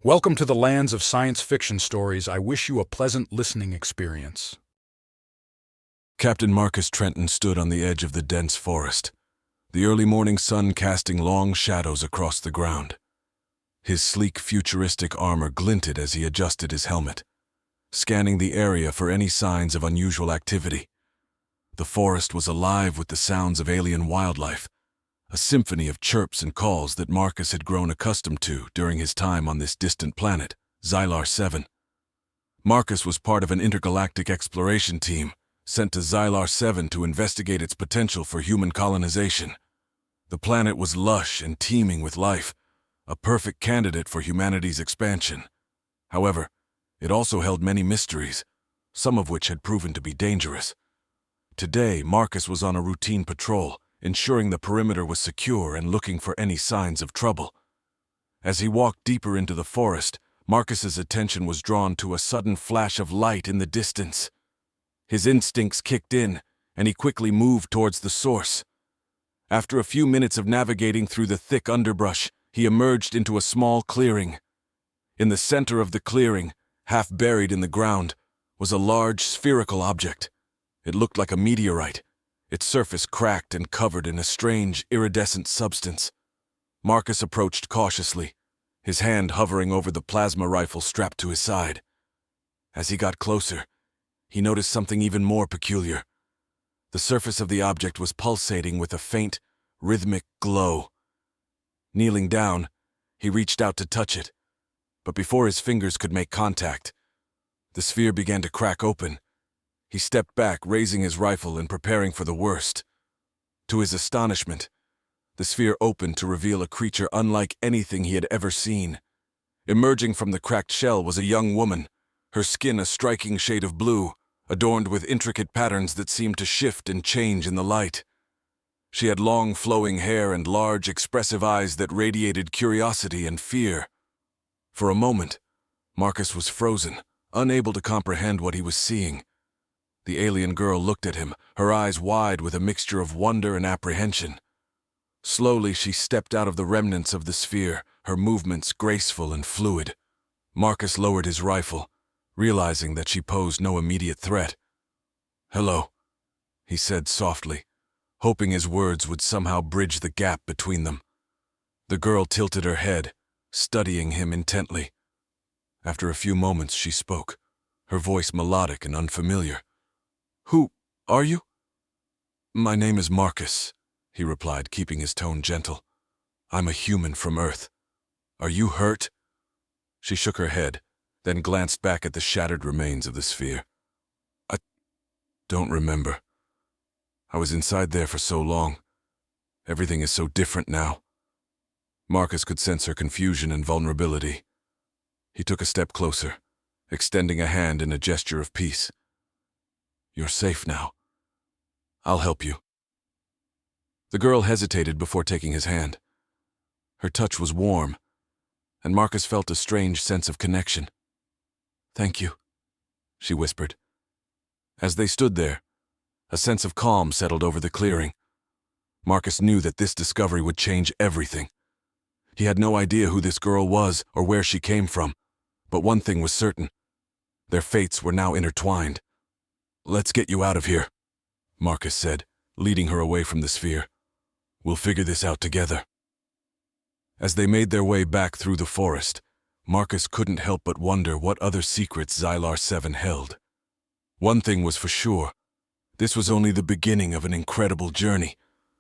Welcome to the lands of science fiction stories. I wish you a pleasant listening experience. Captain Marcus Trenton stood on the edge of the dense forest, the early morning sun casting long shadows across the ground. His sleek, futuristic armor glinted as he adjusted his helmet, scanning the area for any signs of unusual activity. The forest was alive with the sounds of alien wildlife, a symphony of chirps and calls that Marcus had grown accustomed to during his time on this distant planet, Xylar 7. Marcus was part of an intergalactic exploration team sent to Xylar 7 to investigate its potential for human colonization. The planet was lush and teeming with life, a perfect candidate for humanity's expansion. However, it also held many mysteries, some of which had proven to be dangerous. Today, Marcus was on a routine patrol, ensuring the perimeter was secure and looking for any signs of trouble. As he walked deeper into the forest, Marcus's attention was drawn to a sudden flash of light in the distance. His instincts kicked in, and he quickly moved towards the source. After a few minutes of navigating through the thick underbrush, he emerged into a small clearing. In the center of the clearing, half buried in the ground, was a large spherical object. It looked like a meteorite, its surface cracked and covered in a strange, iridescent substance. Marcus approached cautiously, his hand hovering over the plasma rifle strapped to his side. As he got closer, he noticed something even more peculiar. The surface of the object was pulsating with a faint, rhythmic glow. Kneeling down, he reached out to touch it, but before his fingers could make contact, the sphere began to crack open. He stepped back, raising his rifle and preparing for the worst. To his astonishment, the sphere opened to reveal a creature unlike anything he had ever seen. Emerging from the cracked shell was a young woman, her skin a striking shade of blue, adorned with intricate patterns that seemed to shift and change in the light. She had long flowing hair and large, expressive eyes that radiated curiosity and fear. For a moment, Marcus was frozen, unable to comprehend what he was seeing. The alien girl looked at him, her eyes wide with a mixture of wonder and apprehension. Slowly, she stepped out of the remnants of the sphere, her movements graceful and fluid. Marcus lowered his rifle, realizing that she posed no immediate threat. "Hello," he said softly, hoping his words would somehow bridge the gap between them. The girl tilted her head, studying him intently. After a few moments, she spoke, her voice melodic and unfamiliar. "Who are you?" "My name is Marcus," he replied, keeping his tone gentle. "I'm a human from Earth. Are you hurt?" She shook her head, then glanced back at the shattered remains of the sphere. "I don't remember. I was inside there for so long. Everything is so different now." Marcus could sense her confusion and vulnerability. He took a step closer, extending a hand in a gesture of peace. "You're safe now. I'll help you." The girl hesitated before taking his hand. Her touch was warm, and Marcus felt a strange sense of connection. "Thank you," she whispered. As they stood there, a sense of calm settled over the clearing. Marcus knew that this discovery would change everything. He had no idea who this girl was or where she came from, but one thing was certain. Their fates were now intertwined. "Let's get you out of here," Marcus said, leading her away from the sphere. "We'll figure this out together." As they made their way back through the forest, Marcus couldn't help but wonder what other secrets Xylar 7 held. One thing was for sure. This was only the beginning of an incredible journey,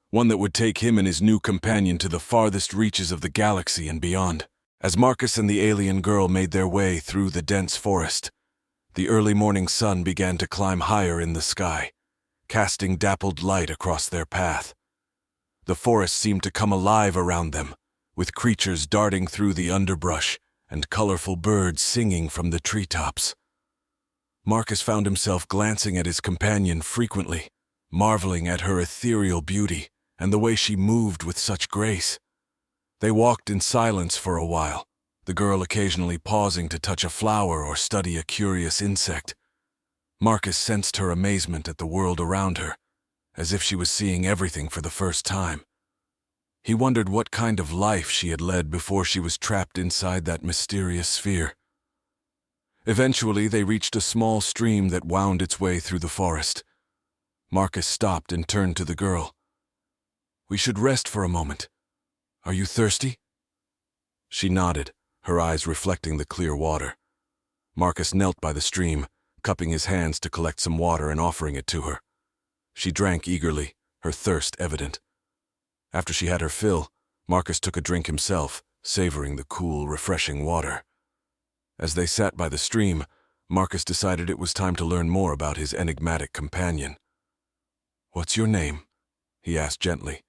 one that would take him and his new companion to the farthest reaches of the galaxy and beyond. As Marcus and the alien girl made their way through the dense forest, the early morning sun began to climb higher in the sky, casting dappled light across their path. The forest seemed to come alive around them, with creatures darting through the underbrush and colorful birds singing from the treetops. Marcus found himself glancing at his companion frequently, marveling at her ethereal beauty and the way she moved with such grace. They walked in silence for a while, the girl occasionally pausing to touch a flower or study a curious insect. Marcus sensed her amazement at the world around her, as if she was seeing everything for the first time. He wondered what kind of life she had led before she was trapped inside that mysterious sphere. Eventually, they reached a small stream that wound its way through the forest. Marcus stopped and turned to the girl. "We should rest for a moment. Are you thirsty?" She nodded, her eyes reflecting the clear water. Marcus knelt by the stream, cupping his hands to collect some water and offering it to her. She drank eagerly, her thirst evident. After she had her fill, Marcus took a drink himself, savoring the cool, refreshing water. As they sat by the stream, Marcus decided it was time to learn more about his enigmatic companion. "What's your name?" he asked gently.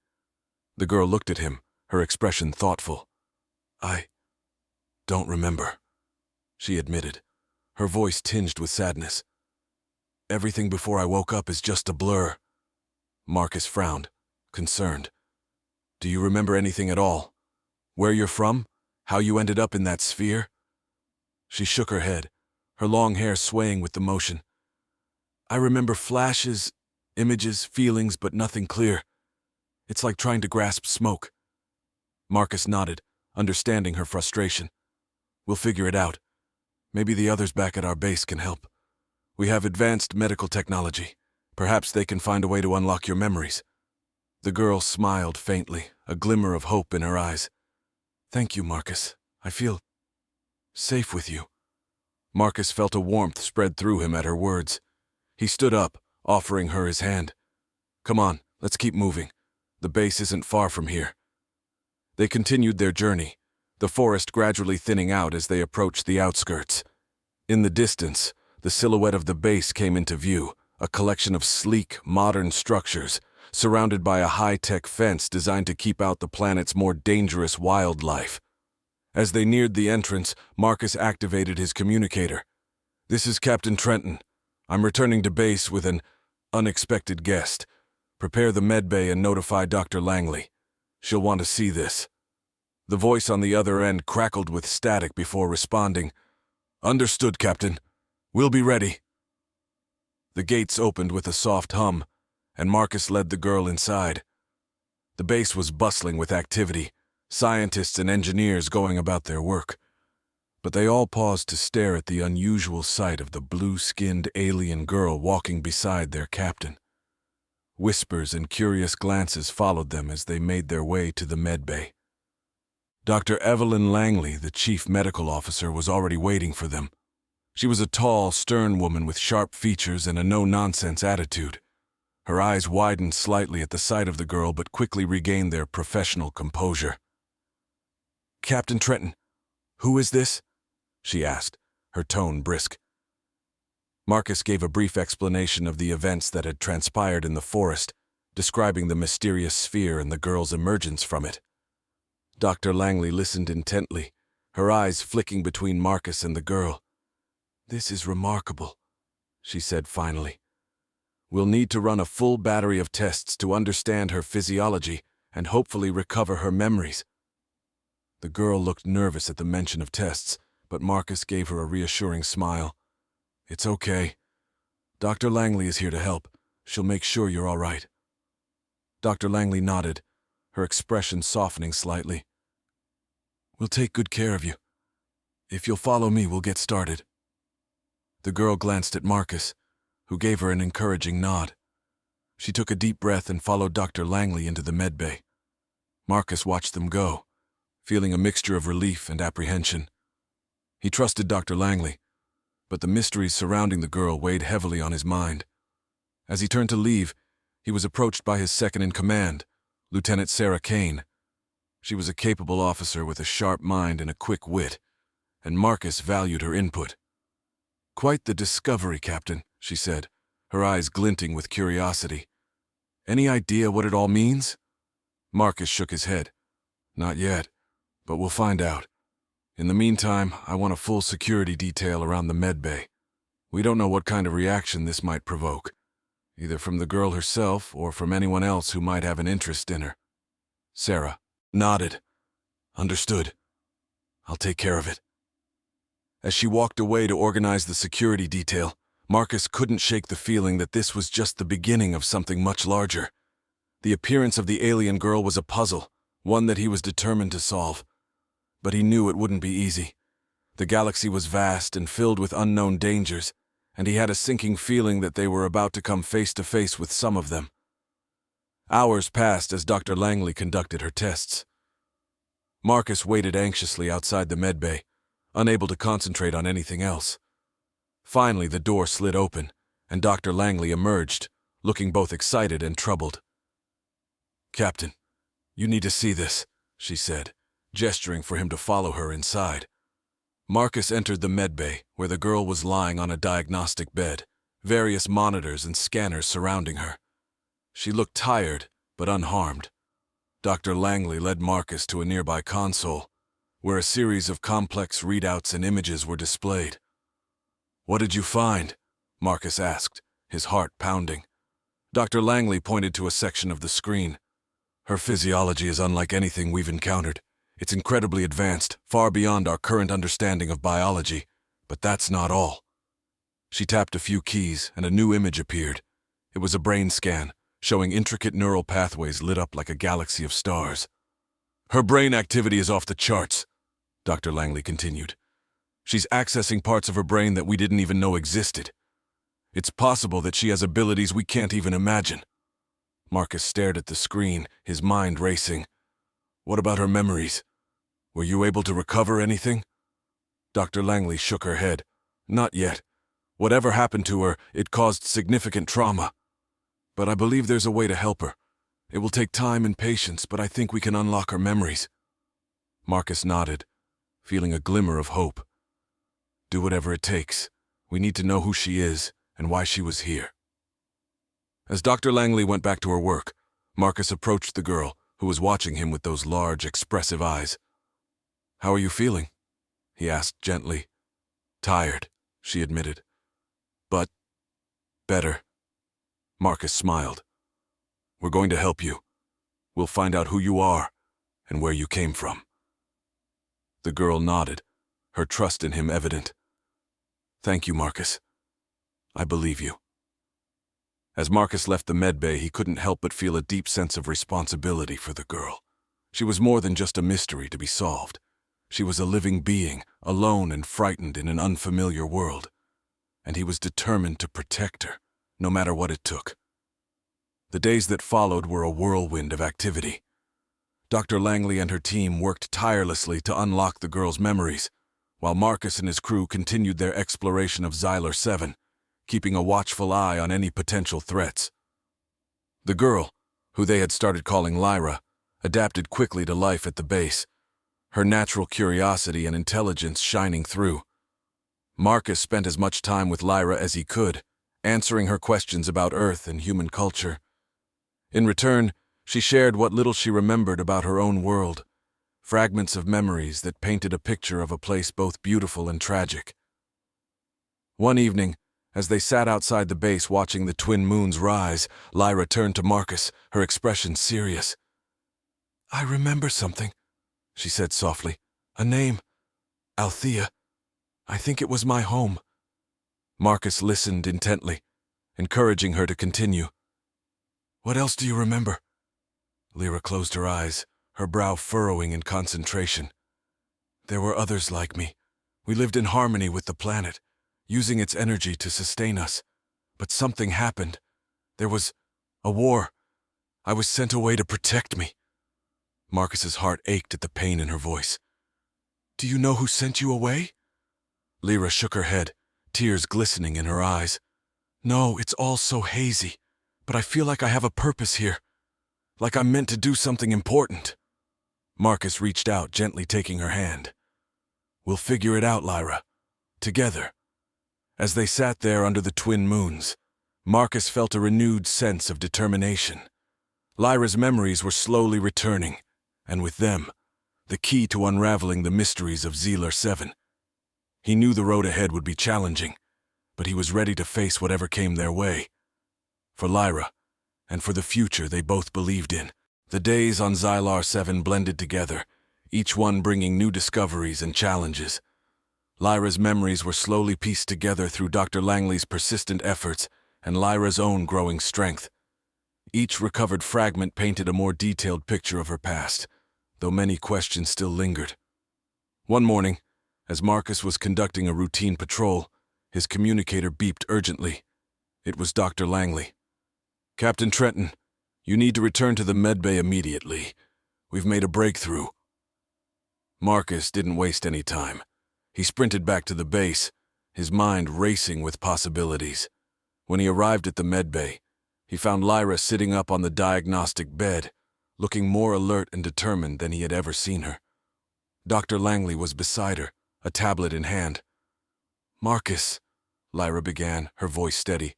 The girl looked at him, her expression thoughtful. "I don't remember," she admitted, her voice tinged with sadness. "Everything before I woke up is just a blur." Marcus frowned, concerned. "Do you remember anything at all? Where you're from? How you ended up in that sphere?" She shook her head, her long hair swaying with the motion. "I remember flashes, images, feelings, but nothing clear. It's like trying to grasp smoke." Marcus nodded, understanding her frustration. "We'll figure it out. Maybe the others back at our base can help. We have advanced medical technology. Perhaps they can find a way to unlock your memories." The girl smiled faintly, a glimmer of hope in her eyes. "Thank you, Marcus. I feel safe with you." Marcus felt a warmth spread through him at her words. He stood up, offering her his hand. "Come on, let's keep moving. The base isn't far from here." They continued their journey, the forest gradually thinning out as they approached the outskirts. In the distance, the silhouette of the base came into view, a collection of sleek, modern structures, surrounded by a high-tech fence designed to keep out the planet's more dangerous wildlife. As they neared the entrance, Marcus activated his communicator. "This is Captain Trenton. I'm returning to base with an unexpected guest. Prepare the medbay and notify Dr. Langley. She'll want to see this." The voice on the other end crackled with static before responding. "Understood, Captain. We'll be ready." The gates opened with a soft hum, and Marcus led the girl inside. The base was bustling with activity, scientists and engineers going about their work. But they all paused to stare at the unusual sight of the blue-skinned alien girl walking beside their captain. Whispers and curious glances followed them as they made their way to the medbay. Dr. Evelyn Langley, the chief medical officer, was already waiting for them. She was a tall, stern woman with sharp features and a no-nonsense attitude. Her eyes widened slightly at the sight of the girl but quickly regained their professional composure. "Captain Trenton, who is this?" she asked, her tone brisk. Marcus gave a brief explanation of the events that had transpired in the forest, describing the mysterious sphere and the girl's emergence from it. Dr. Langley listened intently, her eyes flicking between Marcus and the girl. "This is remarkable," she said finally. "We'll need to run a full battery of tests to understand her physiology and hopefully recover her memories." The girl looked nervous at the mention of tests, but Marcus gave her a reassuring smile. "It's okay. Dr. Langley is here to help. She'll make sure you're all right." Dr. Langley nodded, her expression softening slightly. "We'll take good care of you. If you'll follow me, we'll get started." The girl glanced at Marcus, who gave her an encouraging nod. She took a deep breath and followed Dr. Langley into the medbay. Marcus watched them go, feeling a mixture of relief and apprehension. He trusted Dr. Langley, but the mysteries surrounding the girl weighed heavily on his mind. As he turned to leave, he was approached by his second-in-command, Lieutenant Sarah Kane. She was a capable officer with a sharp mind and a quick wit, and Marcus valued her input. "Quite the discovery, Captain," she said, her eyes glinting with curiosity. "Any idea what it all means?" Marcus shook his head. "Not yet, but we'll find out. In the meantime, I want a full security detail around the medbay. We don't know what kind of reaction this might provoke, either from the girl herself or from anyone else who might have an interest in her." Sarah nodded. "Understood. I'll take care of it." As she walked away to organize the security detail, Marcus couldn't shake the feeling that this was just the beginning of something much larger. The appearance of the alien girl was a puzzle, one that he was determined to solve. But he knew it wouldn't be easy. The galaxy was vast and filled with unknown dangers, and he had a sinking feeling that they were about to come face to face with some of them. Hours passed as Dr. Langley conducted her tests. Marcus waited anxiously outside the medbay, unable to concentrate on anything else. Finally, the door slid open, and Dr. Langley emerged, looking both excited and troubled. "Captain, you need to see this," she said, gesturing for him to follow her inside. Marcus entered the medbay, where the girl was lying on a diagnostic bed, various monitors and scanners surrounding her. She looked tired, but unharmed. Dr. Langley led Marcus to a nearby console, where a series of complex readouts and images were displayed. "What did you find?" Marcus asked, his heart pounding. Dr. Langley pointed to a section of the screen. "Her physiology is unlike anything we've encountered. It's incredibly advanced, far beyond our current understanding of biology, but that's not all." She tapped a few keys, and a new image appeared. It was a brain scan, showing intricate neural pathways lit up like a galaxy of stars. "Her brain activity is off the charts," Dr. Langley continued. "She's accessing parts of her brain that we didn't even know existed. It's possible that she has abilities we can't even imagine." Marcus stared at the screen, his mind racing. "What about her memories? Were you able to recover anything?" Dr. Langley shook her head. "Not yet. Whatever happened to her, it caused significant trauma. But I believe there's a way to help her. It will take time and patience, but I think we can unlock her memories." Marcus nodded, feeling a glimmer of hope. "Do whatever it takes. We need to know who she is and why she was here." As Dr. Langley went back to her work, Marcus approached the girl, who was watching him with those large, expressive eyes. "How are you feeling?" he asked gently. "Tired," she admitted. "But better." Marcus smiled. "We're going to help you. We'll find out who you are and where you came from." The girl nodded, her trust in him evident. "Thank you, Marcus. I believe you." As Marcus left the medbay, he couldn't help but feel a deep sense of responsibility for the girl. She was more than just a mystery to be solved. She was a living being, alone and frightened in an unfamiliar world. And he was determined to protect her, no matter what it took. The days that followed were a whirlwind of activity. Dr. Langley and her team worked tirelessly to unlock the girl's memories, while Marcus and his crew continued their exploration of Xylar 7, keeping a watchful eye on any potential threats. The girl, who they had started calling Lyra, adapted quickly to life at the base, her natural curiosity and intelligence shining through. Marcus spent as much time with Lyra as he could, answering her questions about Earth and human culture. In return, she shared what little she remembered about her own world, fragments of memories that painted a picture of a place both beautiful and tragic. One evening, as they sat outside the base watching the twin moons rise, Lyra turned to Marcus, her expression serious. "I remember something," she said softly. "A name. Althea. I think it was my home." Marcus listened intently, encouraging her to continue. "What else do you remember?" Lyra closed her eyes, her brow furrowing in concentration. "There were others like me. We lived in harmony with the planet, using its energy to sustain us. But something happened. There was a war. I was sent away to protect me." Marcus's heart ached at the pain in her voice. "Do you know who sent you away?" Lyra shook her head, tears glistening in her eyes. "No, it's all so hazy, but I feel like I have a purpose here, like I'm meant to do something important." Marcus reached out, gently taking her hand. "We'll figure it out, Lyra. Together." As they sat there under the twin moons, Marcus felt a renewed sense of determination. Lyra's memories were slowly returning, and with them, the key to unraveling the mysteries of Xylar 7. He knew the road ahead would be challenging, but he was ready to face whatever came their way. For Lyra, and for the future they both believed in, the days on Xylar 7 blended together, each one bringing new discoveries and challenges. Lyra's memories were slowly pieced together through Dr. Langley's persistent efforts and Lyra's own growing strength. Each recovered fragment painted a more detailed picture of her past, though many questions still lingered. One morning, as Marcus was conducting a routine patrol, his communicator beeped urgently. It was Dr. Langley. "Captain Trenton, you need to return to the medbay immediately. We've made a breakthrough." Marcus didn't waste any time. He sprinted back to the base, his mind racing with possibilities. When he arrived at the medbay, he found Lyra sitting up on the diagnostic bed, looking more alert and determined than he had ever seen her. Dr. Langley was beside her, a tablet in hand. "Marcus," Lyra began, her voice steady,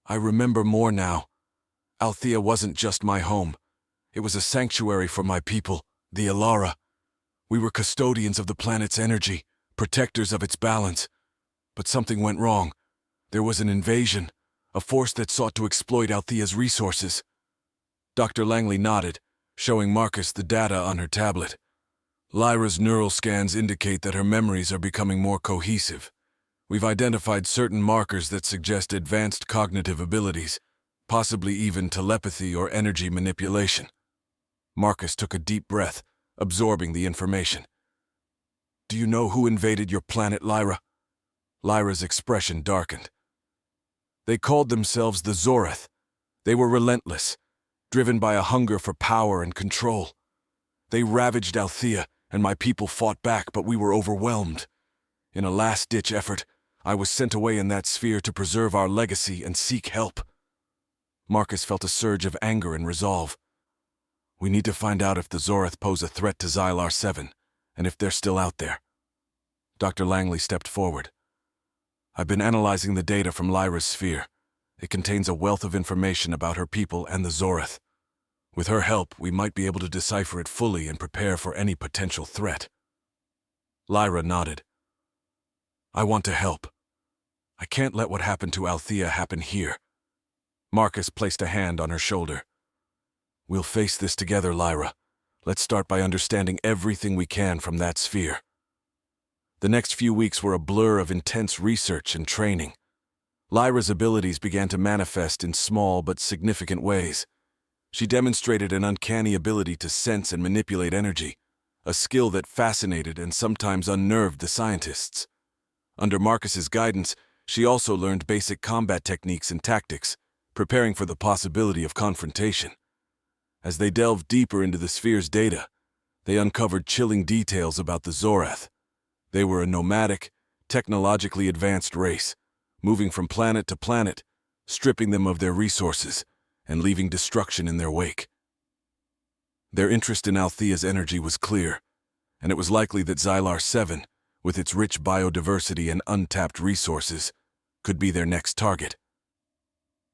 "I remember more now. Althea wasn't just my home. It was a sanctuary for my people, the Ilara. We were custodians of the planet's energy, protectors of its balance. But something went wrong. There was an invasion, a force that sought to exploit Althea's resources." Dr. Langley nodded, showing Marcus the data on her tablet. "Lyra's neural scans indicate that her memories are becoming more cohesive. We've identified certain markers that suggest advanced cognitive abilities, possibly even telepathy or energy manipulation." Marcus took a deep breath, absorbing the information. "Do you know who invaded your planet, Lyra?" Lyra's expression darkened. "They called themselves the Zorth. They were relentless, driven by a hunger for power and control. They ravaged Althea, and my people fought back, but we were overwhelmed. In a last-ditch effort, I was sent away in that sphere to preserve our legacy and seek help." Marcus felt a surge of anger and resolve. "We need to find out if the Zorth pose a threat to Xylar 7, and if they're still out there." Dr. Langley stepped forward. "I've been analyzing the data from Lyra's sphere. It contains a wealth of information about her people and the Zorth. With her help, we might be able to decipher it fully and prepare for any potential threat." Lyra nodded. "I want to help. I can't let what happened to Althea happen here." Marcus placed a hand on her shoulder. "We'll face this together, Lyra. Let's start by understanding everything we can from that sphere." The next few weeks were a blur of intense research and training. Lyra's abilities began to manifest in small but significant ways. She demonstrated an uncanny ability to sense and manipulate energy, a skill that fascinated and sometimes unnerved the scientists. Under Marcus's guidance, she also learned basic combat techniques and tactics, preparing for the possibility of confrontation. As they delved deeper into the sphere's data, they uncovered chilling details about the Zorth. They were a nomadic, technologically advanced race, moving from planet to planet, stripping them of their resources, and leaving destruction in their wake. Their interest in Althea's energy was clear, and it was likely that Xylar 7, with its rich biodiversity and untapped resources, could be their next target.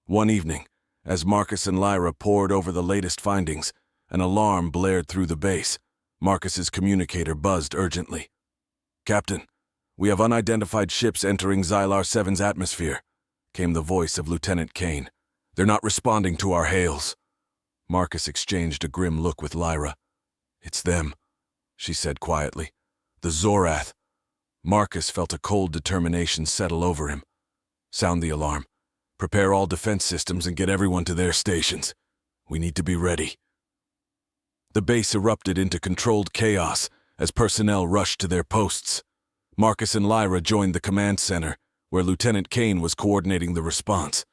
One evening, as Marcus and Lyra pored over the latest findings, an alarm blared through the base. Marcus's communicator buzzed urgently. "Captain, we have unidentified ships entering Xylar 7's atmosphere," came the voice of Lieutenant Kane. "They're not responding to our hails." Marcus exchanged a grim look with Lyra. "It's them," she said quietly. "The Zorath." Marcus felt a cold determination settle over him. "Sound the alarm. Prepare all defense systems and get everyone to their stations. We need to be ready." The base erupted into controlled chaos as personnel rushed to their posts. Marcus and Lyra joined the command center, where Lieutenant Kane was coordinating the response.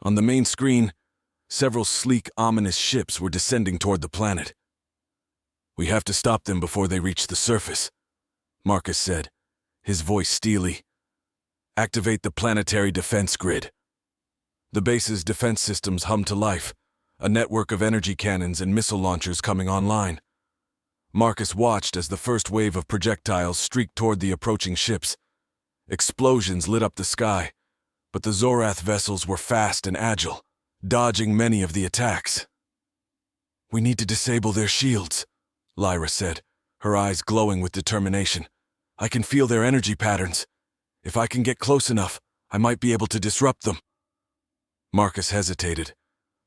On the main screen, several sleek, ominous ships were descending toward the planet. "We have to stop them before they reach the surface," Marcus said, his voice steely. "Activate the planetary defense grid." The base's defense systems hummed to life, a network of energy cannons and missile launchers coming online. Marcus watched as the first wave of projectiles streaked toward the approaching ships. Explosions lit up the sky, but the Zorath vessels were fast and agile, dodging many of the attacks. "We need to disable their shields," Lyra said, her eyes glowing with determination. "I can feel their energy patterns. If I can get close enough, I might be able to disrupt them." Marcus hesitated,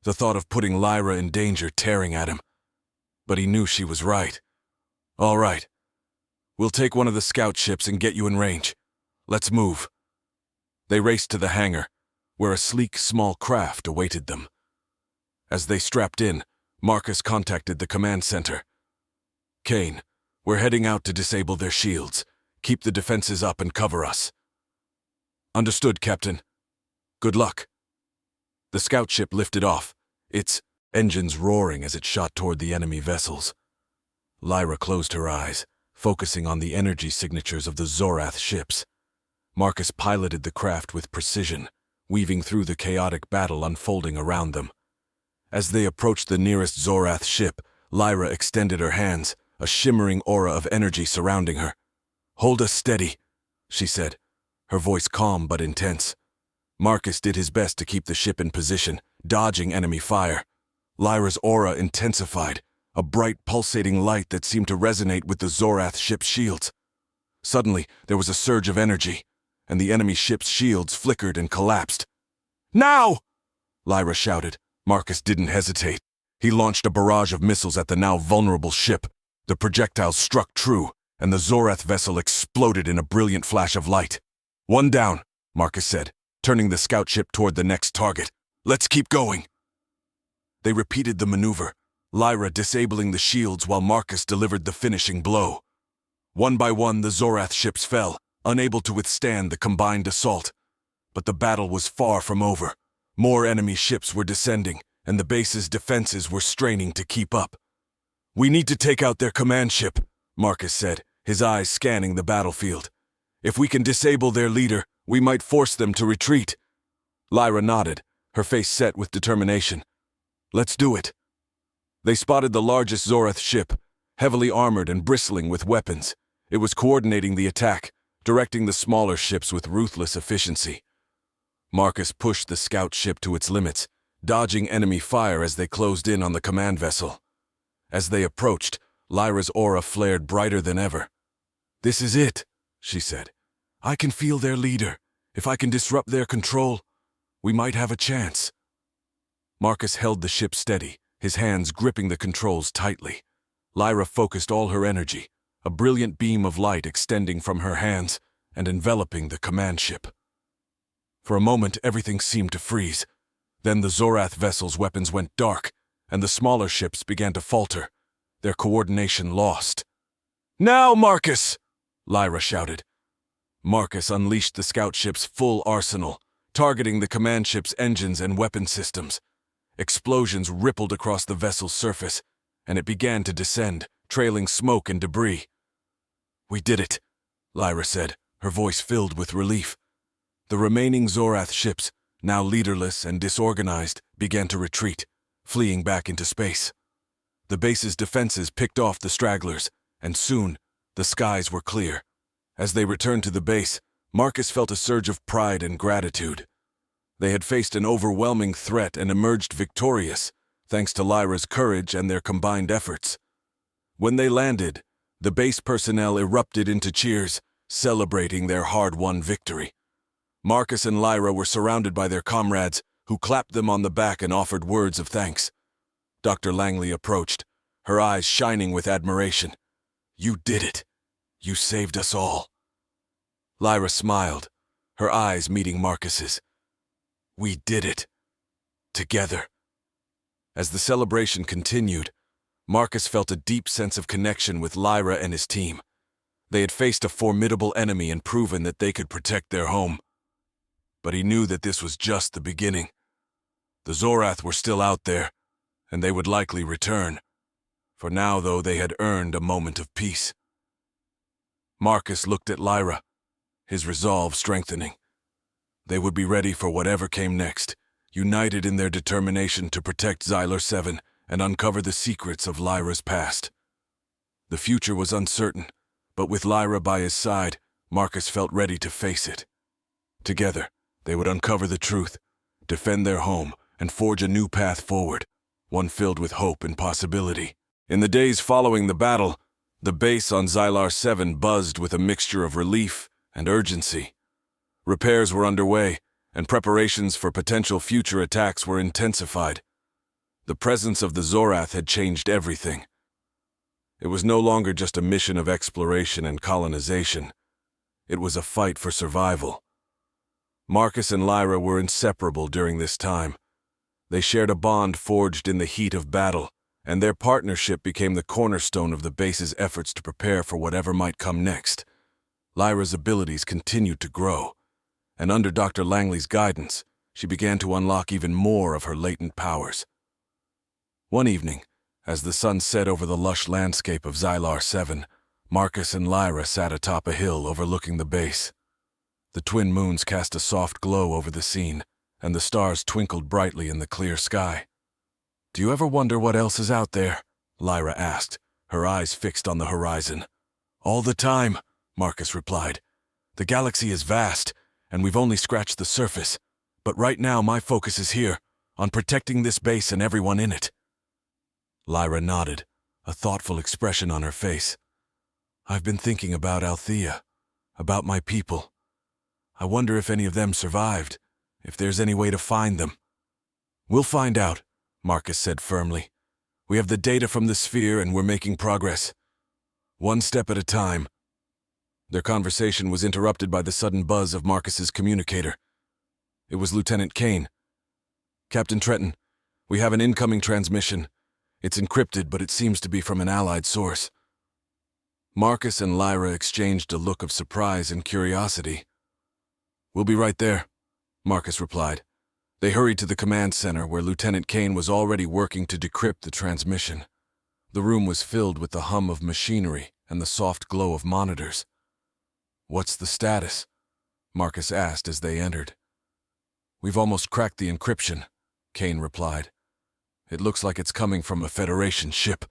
the thought of putting Lyra in danger tearing at him. But he knew she was right. "All right. We'll take one of the scout ships and get you in range. Let's move." They raced to the hangar, where a sleek, small craft awaited them. As they strapped in, Marcus contacted the command center. Kane, we're heading out to disable their shields. Keep the defenses up and cover us. Understood, Captain. Good luck. The scout ship lifted off, its engines roaring as it shot toward the enemy vessels. Lyra closed her eyes, focusing on the energy signatures of the Zorth ships. Marcus piloted the craft with precision, weaving through the chaotic battle unfolding around them. As they approached the nearest Zorth ship, Lyra extended her hands, a shimmering aura of energy surrounding her. "Hold us steady," she said, her voice calm but intense. Marcus did his best to keep the ship in position, dodging enemy fire. Lyra's aura intensified, a bright pulsating light that seemed to resonate with the Zorth ship's shields. Suddenly, there was a surge of energy, and the enemy ship's shields flickered and collapsed. "Now!" Lyra shouted. Marcus didn't hesitate. He launched a barrage of missiles at the now vulnerable ship. The projectiles struck true, and the Zorth vessel exploded in a brilliant flash of light. "One down," Marcus said, turning the scout ship toward the next target. "Let's keep going." They repeated the maneuver, Lyra disabling the shields while Marcus delivered the finishing blow. One by one, the Zorth ships fell, unable to withstand the combined assault. But the battle was far from over. More enemy ships were descending, and the base's defenses were straining to keep up. "We need to take out their command ship," Marcus said, his eyes scanning the battlefield. "If we can disable their leader, we might force them to retreat." Lyra nodded, her face set with determination. "Let's do it." They spotted the largest Zorth ship, heavily armored and bristling with weapons. It was coordinating the attack, directing the smaller ships with ruthless efficiency. Marcus pushed the scout ship to its limits, dodging enemy fire as they closed in on the command vessel. As they approached, Lyra's aura flared brighter than ever. "This is it," she said. "I can feel their leader. If I can disrupt their control, we might have a chance." Marcus held the ship steady, his hands gripping the controls tightly. Lyra focused all her energy, a brilliant beam of light extending from her hands and enveloping the command ship. For a moment, everything seemed to freeze. Then the Zorth vessel's weapons went dark, and the smaller ships began to falter, their coordination lost. "Now, Marcus!" Lyra shouted. Marcus unleashed the scout ship's full arsenal, targeting the command ship's engines and weapon systems. Explosions rippled across the vessel's surface, and it began to descend, trailing smoke and debris. "We did it," Lyra said, her voice filled with relief. The remaining Zorth ships, now leaderless and disorganized, began to retreat, fleeing back into space. The base's defenses picked off the stragglers, and soon the skies were clear. As they returned to the base, Marcus felt a surge of pride and gratitude. They had faced an overwhelming threat and emerged victorious, thanks to Lyra's courage and their combined efforts. When they landed, the base personnel erupted into cheers, celebrating their hard-won victory. Marcus and Lyra were surrounded by their comrades, who clapped them on the back and offered words of thanks. Dr. Langley approached, her eyes shining with admiration. "You did it. You saved us all." Lyra smiled, her eyes meeting Marcus's. "We did it. Together." As the celebration continued, Marcus felt a deep sense of connection with Lyra and his team. They had faced a formidable enemy and proven that they could protect their home. But he knew that this was just the beginning. The Zorth were still out there, and they would likely return. For now, though, they had earned a moment of peace. Marcus looked at Lyra, his resolve strengthening. They would be ready for whatever came next, united in their determination to protect Xylar 7 and uncover the secrets of Lyra's past. The future was uncertain, but with Lyra by his side, Marcus felt ready to face it. Together, they would uncover the truth, defend their home, and forge a new path forward, one filled with hope and possibility. In the days following the battle, the base on Xylar 7 buzzed with a mixture of relief and urgency. Repairs were underway, and preparations for potential future attacks were intensified. The presence of the Zorth had changed everything. It was no longer just a mission of exploration and colonization. It was a fight for survival. Marcus and Lyra were inseparable during this time. They shared a bond forged in the heat of battle, and their partnership became the cornerstone of the base's efforts to prepare for whatever might come next. Lyra's abilities continued to grow, and under Dr. Langley's guidance, she began to unlock even more of her latent powers. One evening, as the sun set over the lush landscape of Xylar 7, Marcus and Lyra sat atop a hill overlooking the base. The twin moons cast a soft glow over the scene, and the stars twinkled brightly in the clear sky. "Do you ever wonder what else is out there?" Lyra asked, her eyes fixed on the horizon. "All the time," Marcus replied. "The galaxy is vast, and we've only scratched the surface. But right now my focus is here, on protecting this base and everyone in it." Lyra nodded, a thoughtful expression on her face. "I've been thinking about Althea, about my people. I wonder if any of them survived, if there's any way to find them." "We'll find out," Marcus said firmly. "We have the data from the sphere and we're making progress. One step at a time." Their conversation was interrupted by the sudden buzz of Marcus's communicator. It was Lieutenant Kane. "Captain Trenton, we have an incoming transmission. It's encrypted, but it seems to be from an allied source." Marcus and Lyra exchanged a look of surprise and curiosity. "We'll be right there," Marcus replied. They hurried to the command center where Lieutenant Kane was already working to decrypt the transmission. The room was filled with the hum of machinery and the soft glow of monitors. "What's the status?" Marcus asked as they entered. "We've almost cracked the encryption," Kane replied. "It looks like it's coming from a Federation ship."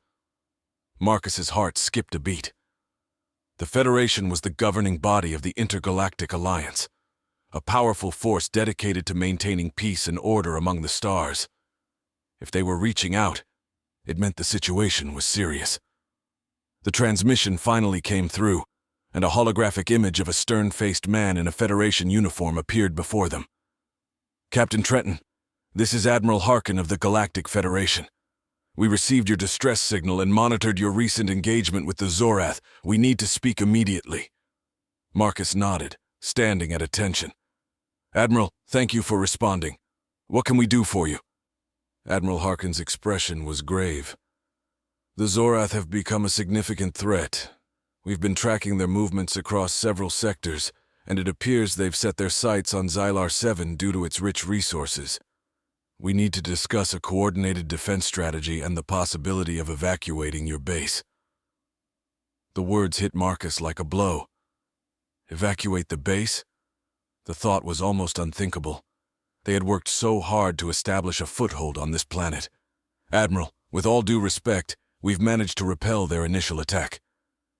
Marcus's heart skipped a beat. The Federation was the governing body of the Intergalactic Alliance, a powerful force dedicated to maintaining peace and order among the stars. If they were reaching out, it meant the situation was serious. The transmission finally came through, and a holographic image of a stern-faced man in a Federation uniform appeared before them. "Captain Trenton, this is Admiral Harkin of the Galactic Federation. We received your distress signal and monitored your recent engagement with the Zorth. We need to speak immediately." Marcus nodded, standing at attention. "Admiral, thank you for responding. What can we do for you?" Admiral Harkin's expression was grave. "The Zorth have become a significant threat. We've been tracking their movements across several sectors, and it appears they've set their sights on Xylar 7 due to its rich resources. We need to discuss a coordinated defense strategy and the possibility of evacuating your base." The words hit Marcus like a blow. Evacuate the base? The thought was almost unthinkable. They had worked so hard to establish a foothold on this planet. "Admiral, with all due respect, we've managed to repel their initial attack.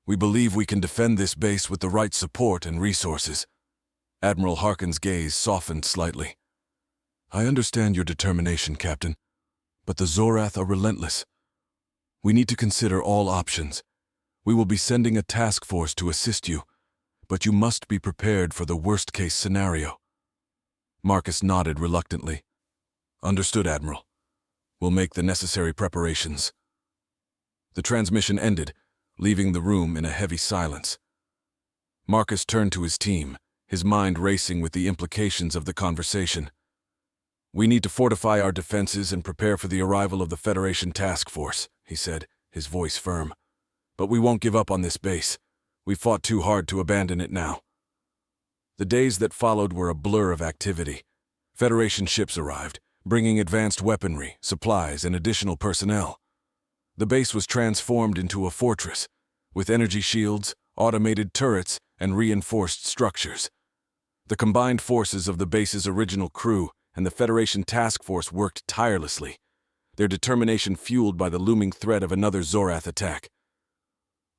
We believe we can defend this base with the right support and resources." Admiral Harkin's gaze softened slightly. "I understand your determination, Captain, but the Zorth are relentless. We need to consider all options. We will be sending a task force to assist you, but you must be prepared for the worst-case scenario." Marcus nodded reluctantly. "Understood, Admiral. We'll make the necessary preparations." The transmission ended, leaving the room in a heavy silence. Marcus turned to his team, his mind racing with the implications of the conversation. "We need to fortify our defenses and prepare for the arrival of the Federation task force," he said, his voice firm. "But we won't give up on this base. We fought too hard to abandon it now." The days that followed were a blur of activity. Federation ships arrived, bringing advanced weaponry, supplies, and additional personnel. The base was transformed into a fortress, with energy shields, automated turrets, and reinforced structures. The combined forces of the base's original crew and the Federation task force worked tirelessly, their determination fueled by the looming threat of another Zorth attack.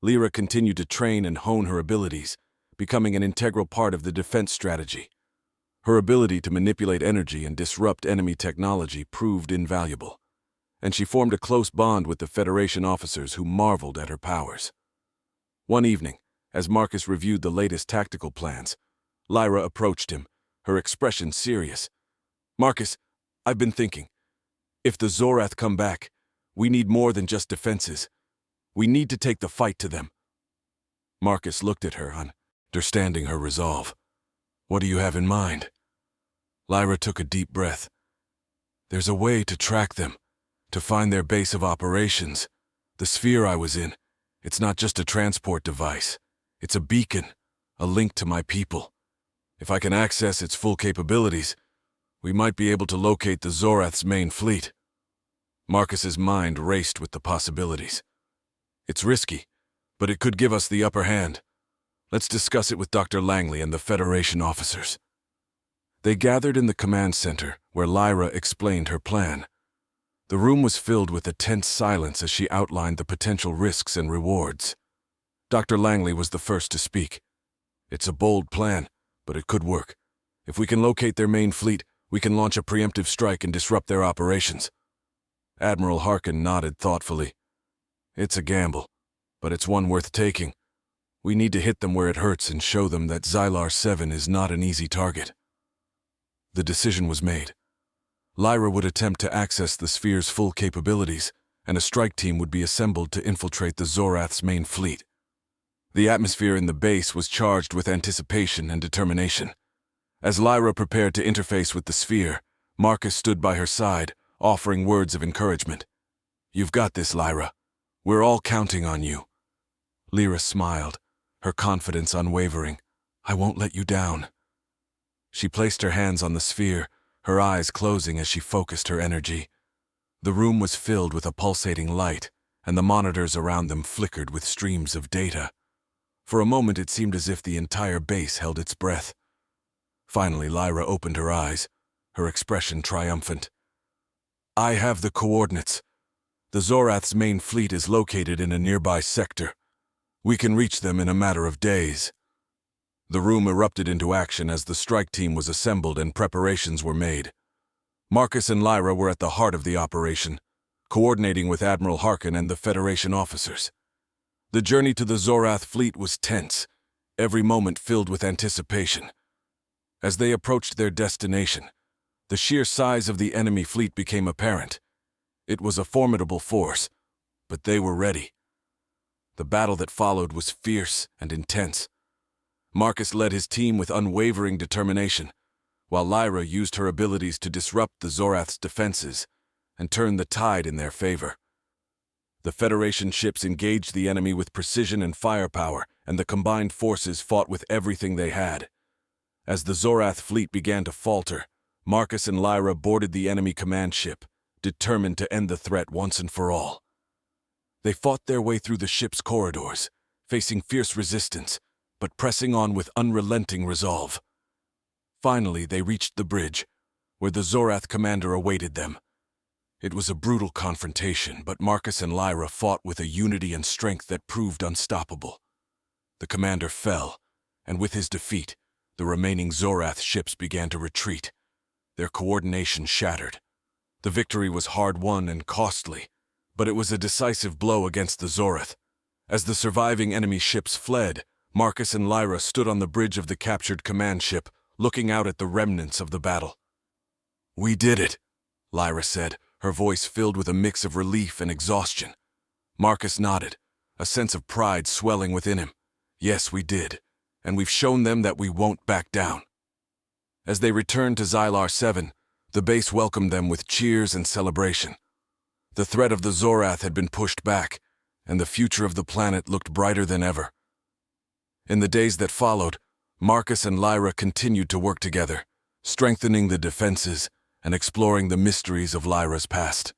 Lyra continued to train and hone her abilities, becoming an integral part of the defense strategy. Her ability to manipulate energy and disrupt enemy technology proved invaluable, and she formed a close bond with the Federation officers who marveled at her powers. One evening, as Marcus reviewed the latest tactical plans, Lyra approached him, her expression serious. "Marcus, I've been thinking. If the Zorth come back, we need more than just defenses. We need to take the fight to them." Marcus looked at her, understanding her resolve. "What do you have in mind?" Lyra took a deep breath. "There's a way to track them, to find their base of operations. The sphere I was in, it's not just a transport device. It's a beacon, a link to my people. If I can access its full capabilities, we might be able to locate the Zorth's main fleet. Marcus's mind raced with the possibilities. It's risky, but it could give us the upper hand. Let's discuss it with Dr. Langley and the Federation officers. They gathered in the command center, where Lyra explained her plan. The room was filled with a tense silence as she outlined the potential risks and rewards. Dr. Langley was the first to speak. It's a bold plan, but it could work. If we can locate their main fleet, we can launch a preemptive strike and disrupt their operations. Admiral Harkin nodded thoughtfully. It's a gamble, but it's one worth taking. We need to hit them where it hurts and show them that Xylar 7 is not an easy target. The decision was made. Lyra would attempt to access the sphere's full capabilities, and a strike team would be assembled to infiltrate the Zorth's main fleet. The atmosphere in the base was charged with anticipation and determination. As Lyra prepared to interface with the sphere, Marcus stood by her side, offering words of encouragement. "You've got this, Lyra. We're all counting on you." Lyra smiled, her confidence unwavering. "I won't let you down." She placed her hands on the sphere, her eyes closing as she focused her energy. The room was filled with a pulsating light, and the monitors around them flickered with streams of data. For a moment it seemed as if the entire base held its breath. Finally, Lyra opened her eyes, her expression triumphant. "I have the coordinates. The Zorth's main fleet is located in a nearby sector. We can reach them in a matter of days." The room erupted into action as the strike team was assembled and preparations were made. Marcus and Lyra were at the heart of the operation, coordinating with Admiral Harkin and the Federation officers. The journey to the Zorth fleet was tense, every moment filled with anticipation. As they approached their destination, the sheer size of the enemy fleet became apparent. It was a formidable force, but they were ready. The battle that followed was fierce and intense. Marcus led his team with unwavering determination, while Lyra used her abilities to disrupt the Zorth's defenses and turn the tide in their favor. The Federation ships engaged the enemy with precision and firepower, and the combined forces fought with everything they had. As the Zorth fleet began to falter, Marcus and Lyra boarded the enemy command ship, determined to end the threat once and for all. They fought their way through the ship's corridors, facing fierce resistance, but pressing on with unrelenting resolve. Finally, they reached the bridge, where the Zorth commander awaited them. It was a brutal confrontation, but Marcus and Lyra fought with a unity and strength that proved unstoppable. The commander fell, and with his defeat, the remaining Zorth ships began to retreat, their coordination shattered. The victory was hard-won and costly, but it was a decisive blow against the Zorth. As the surviving enemy ships fled, Marcus and Lyra stood on the bridge of the captured command ship, looking out at the remnants of the battle. "We did it," Lyra said, her voice filled with a mix of relief and exhaustion. Marcus nodded, a sense of pride swelling within him. "Yes, we did, and we've shown them that we won't back down." As they returned to Xylar 7, the base welcomed them with cheers and celebration. The threat of the Zorth had been pushed back, and the future of the planet looked brighter than ever. In the days that followed, Marcus and Lyra continued to work together, strengthening the defenses and exploring the mysteries of Lyra's past.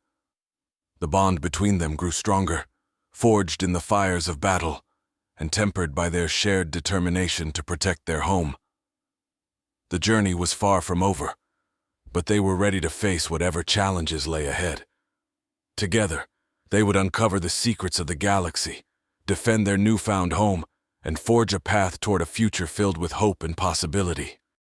The bond between them grew stronger, forged in the fires of battle, and tempered by their shared determination to protect their home. The journey was far from over, but they were ready to face whatever challenges lay ahead. Together, they would uncover the secrets of the galaxy, defend their newfound home, and forge a path toward a future filled with hope and possibility.